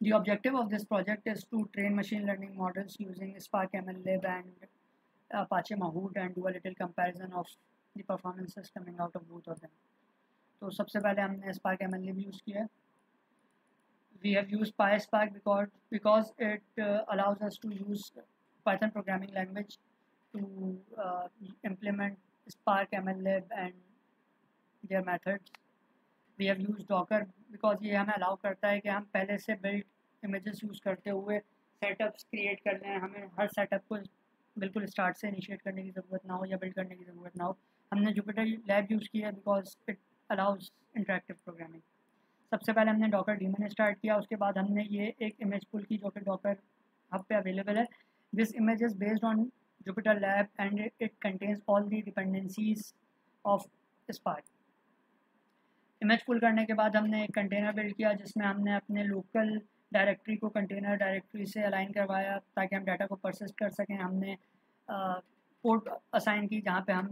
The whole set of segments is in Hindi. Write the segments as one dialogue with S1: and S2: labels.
S1: The objective of this project is to train machine learning models using Spark MLlib and Apache Mahout and do a little comparison of the performances coming out of both of them. तो सबसे पहले हमने Spark MLlib यूज़ किया है. We have used PySpark because it allows us to use Python programming language to implement Spark MLlib and their methods. We have used Docker because ये हमें अलाउ करता है कि हम पहले से बिल्ड इमेजेस यूज़ करते हुए सेटअप्स क्रिएट कर लें. हमें हर सेटअप को बिल्कुल स्टार्ट से इनिशिएट करने की ज़रूरत ना हो या बिल्ड करने की ज़रूरत ना हो. हमने जुपिटर लैब यूज़ किया because it allows interactive programming. सबसे पहले हमने डॉकर डीमन स्टार्ट किया. उसके बाद हमने ये एक इमेज पुल की जो कि डॉकर हब पे अवेलेबल है. This image is based on Jupyter lab and it contains all the dependencies of Spark. Image pull करने के बाद हमने एक कंटेनर बिल्ड किया जिसमें हमने अपने लोकल डायरेक्टरी को कंटेनर डायरेक्टरी से अलाइन करवाया ताकि हम डाटा को परसिस्ट कर सकें. हमने पोर्ट असाइन की जहाँ पे हम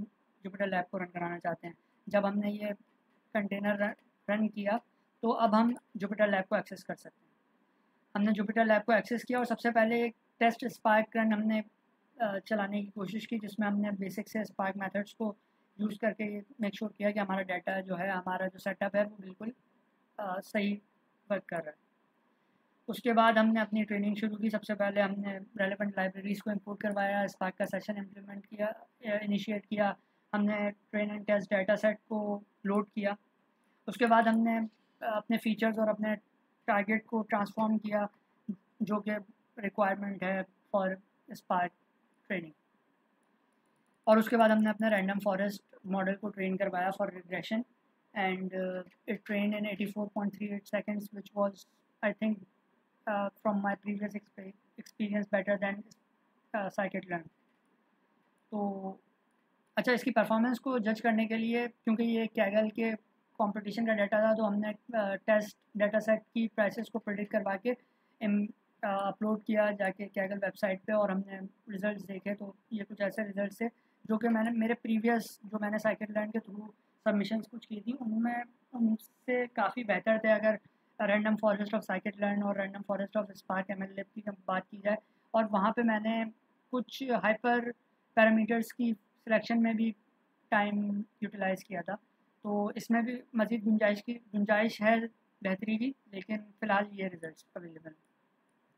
S1: जुपिटर लैब को रन कराना चाहते हैं. जब हमने ये कंटेनर रन किया तो अब हम जुपिटर लैब को एक्सेस कर सकते हैं. हमने जुपिटर लैब को एक्सेस किया और सबसे पहले एक टेस्ट स्पार्क रन हमने चलाने की कोशिश की जिसमें हमने बेसिक से स्पार्क मेथड्स को यूज़ करके मेक श्योर किया कि हमारा डाटा जो है, हमारा जो सेटअप है वो बिल्कुल सही वर्क कर रहा है. उसके बाद हमने अपनी ट्रेनिंग शुरू की. सबसे पहले हमने रेलेवेंट लाइब्रेरीज़ को इंपोर्ट करवाया, स्पार्क का सेशन इम्प्लीमेंट किया, इनिशिएट किया. हमने train and test data set को लोड किया. उसके बाद हमने अपने फीचर्स और अपने टारगेट को ट्रांसफॉर्म किया जो कि रिक्वायरमेंट है फॉर स्पार्क ट्रेनिंग. और उसके बाद हमने अपना रैंडम फॉरेस्ट मॉडल को ट्रेन करवाया for regression and it train in 84.38 seconds which was I think from my previous experience better than scikit-learn. तो अच्छा, इसकी परफॉर्मेंस को जज करने के लिए क्योंकि ये कैगल के कंपटीशन का डाटा था तो हमने टेस्ट डाटा सेट की प्राइसेस को प्रेडिक्ट करवा के अपलोड किया जाके कैगल वेबसाइट पे और हमने रिजल्ट्स देखे. तो ये कुछ ऐसे रिजल्ट्स थे जो कि मैंने मेरे प्रीवियस जो मैंने scikit-learn के थ्रू सबमिशंस कुछ की थी उनमें उनसे काफ़ी बेहतर थे अगर रैंडम फॉरेस्ट ऑफ scikit-learn और random forest of spark MLlib की बात की जाए. और वहाँ पे मैंने कुछ हाइपर पैरामीटर्स की सिलेक्शन में भी टाइम यूटिलाइज़ किया था. तो इसमें भी मज़ीद गुंजाइश है बेहतरी की, लेकिन फ़िलहाल ये रिज़ल्ट्स अवेलेबल हैं.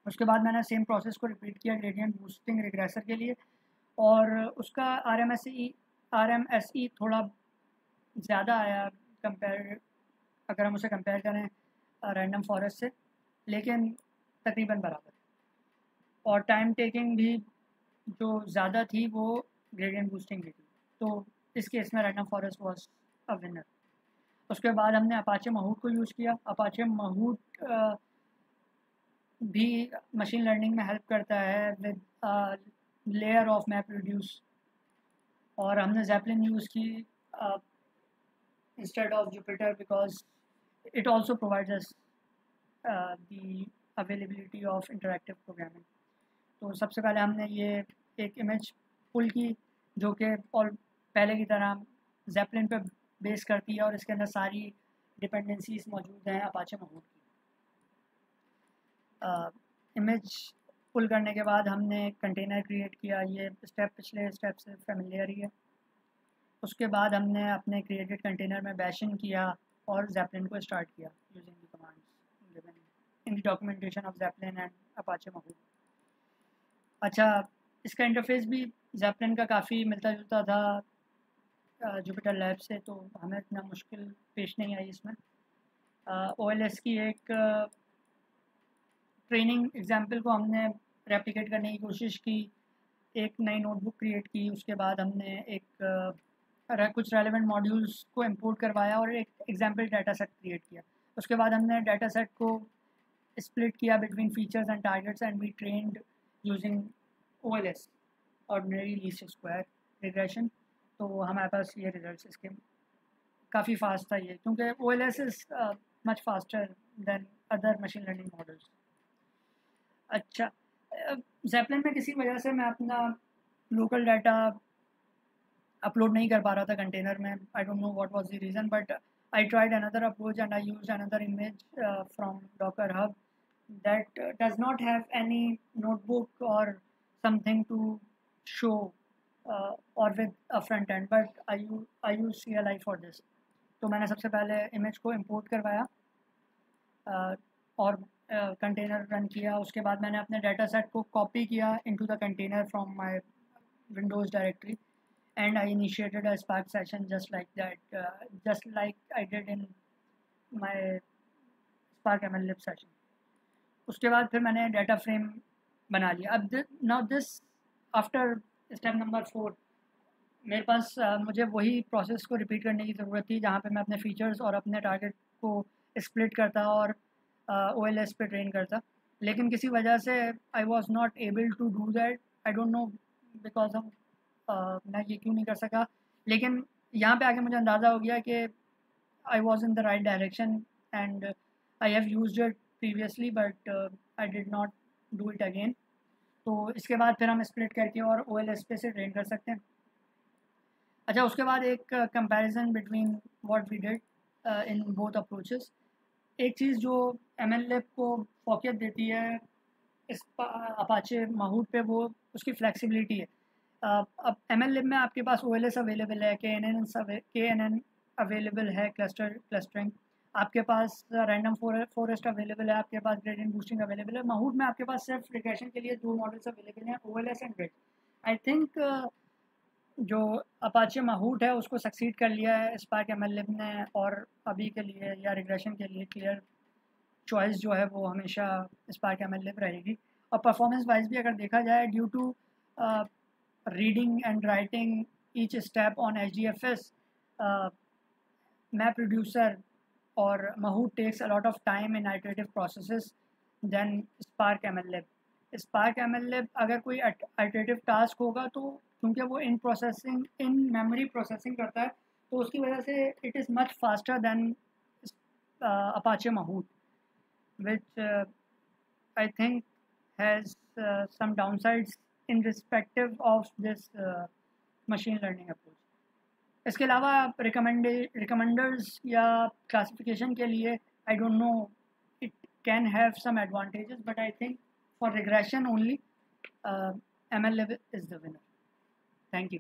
S1: उसके बाद मैंने सेम प्रोसेस को रिपीट किया ग्रेडियंट बूस्टिंग रिग्रेसर के लिए और उसका RMSE थोड़ा ज़्यादा आया कंपेयर अगर हम उसे कंपेयर करें रैंडम फॉरेस्ट से, लेकिन तकरीबन बराबर. और टाइम टेकिंग भी जो ज़्यादा थी वो ग्रेडियंट बूस्टिंग की थी. तो इस केस में random forest was a winner. उसके बाद हमने अपाचे महूट को यूज़ किया. अपाचे महूट भी मशीन लर्निंग में हेल्प करता है with layer of map reduce. और हमने ज़ैपलिन यूज़ की instead of Jupiter because it also provides us the availability of interactive programming. तो सबसे पहले हमने ये एक इमेज पुल की जो कि और पहले की तरह ज़ैपलिन पे बेस करती है और इसके अंदर सारी डिपेंडेंसीज मौजूद हैं अपाचे महूट की. इमेज पुल करने के बाद हमने कंटेनर क्रिएट किया. ये स्टेप पिछले स्टेप से फेमिलियर ही है. उसके बाद हमने अपने क्रिएटेड कंटेनर में बैशिंग किया और ज़ैपलिन को स्टार्ट किया using the commands given in the documentation of Zeppelin and Apache Mahout. अच्छा, इसका इंटरफेस भी ज़ैपलिन का काफ़ी मिलता जुलता था जुपिटर लैब से, तो हमें इतना मुश्किल पेश नहीं आई इसमें. OLS की एक ट्रेनिंग एग्जाम्पल को हमने रेप्लिकेट करने की कोशिश की. एक नई नोटबुक क्रिएट की. उसके बाद हमने कुछ रेलेवेंट मॉड्यूल्स को इंपोर्ट करवाया और एक एग्जाम्पल डाटा सेट क्रिएट किया. उसके बाद हमने डाटा सेट को स्प्लिट किया between features and targets and we trained using OLS ordinary least square regression. तो हमारे पास ये रिजल्ट्स इसके काफ़ी फास्ट था ये क्योंकि OLS is much faster than other machine learning models. अच्छा, ज़ैपलिन में किसी वजह से मैं अपना लोकल डाटा अपलोड नहीं कर पा रहा था कंटेनर में. आई don't know what was the reason but I tried another approach and I used another image from Docker hub that does not have any notebook or something to show or with a front end, but I use CLI for this. तो मैंने सबसे पहले इमेज को इंपोर्ट करवाया और कंटेनर रन किया. उसके बाद मैंने अपने डाटा सेट को कॉपी किया into the container from my Windows directory, and I initiated a Spark session just like that, just like I did in my Spark MLlib session. उसके बाद फिर मैंने डाटा फ्रेम बना लिया. अब now this after step number 4 मेरे पास मुझे वही प्रोसेस को रिपीट करने की ज़रूरत थी जहाँ पे मैं अपने फीचर्स और अपने टारगेट को स्प्लिट करता और OLS पे ट्रेन करता. लेकिन किसी वजह से I was not able to do that. I don't know because हम मैं ये क्यों नहीं कर सका. लेकिन यहाँ पे आके मुझे अंदाज़ा हो गया कि I was in the right direction and I have used it previously but I did not do it again. तो इसके बाद फिर हम स्प्लिट करके और OLS पे से ट्रेन कर सकते हैं. अच्छा, उसके बाद एक comparison between what we did in both approaches. एक चीज़ जो MLlib को फोकियत देती है इस अपाचे माहूट पे, वो उसकी फ्लेक्सिबिलिटी है. अब MLlib में आपके पास OLS अवेलेबल है, KNN अवेलेबल है, क्लस्टरिंग आपके पास, रैंडम फॉरेस्ट अवेलेबल है, आपके पास ग्रेडियंट बूस्टिंग अवेलेबल है. माहूट में आपके पास सिर्फ रिग्रेशन के लिए 2 मॉडल्स अवेलेबल हैं, OLS and grid. I think जो अपाचे माहूट है उसको सक्सीड कर लिया है स्पार्क MLlib ने, और अभी के लिए या रिग्रेशन के लिए क्लियर चॉइस जो है वो हमेशा स्पार्क MLlib रहेगी. और परफॉर्मेंस वाइज भी अगर देखा जाए, due to reading and writing each step on HDFS, map producer और Mahout takes a lot of time in iterative processes than Spark MLlib. Spark MLlib अगर कोई iterative task होगा तो क्योंकि वो इन मेमोरी प्रोसेसिंग करता है, तो उसकी वजह से it is much faster than Apache Mahout, which I think has some downsides in respective of this machine learning approach. इसके अलावा रिकमेंडर्स या क्लासिफिकेशन के लिए I don't know, it can have some advantages, but I think for regression only MLlib is the winner. Thank you.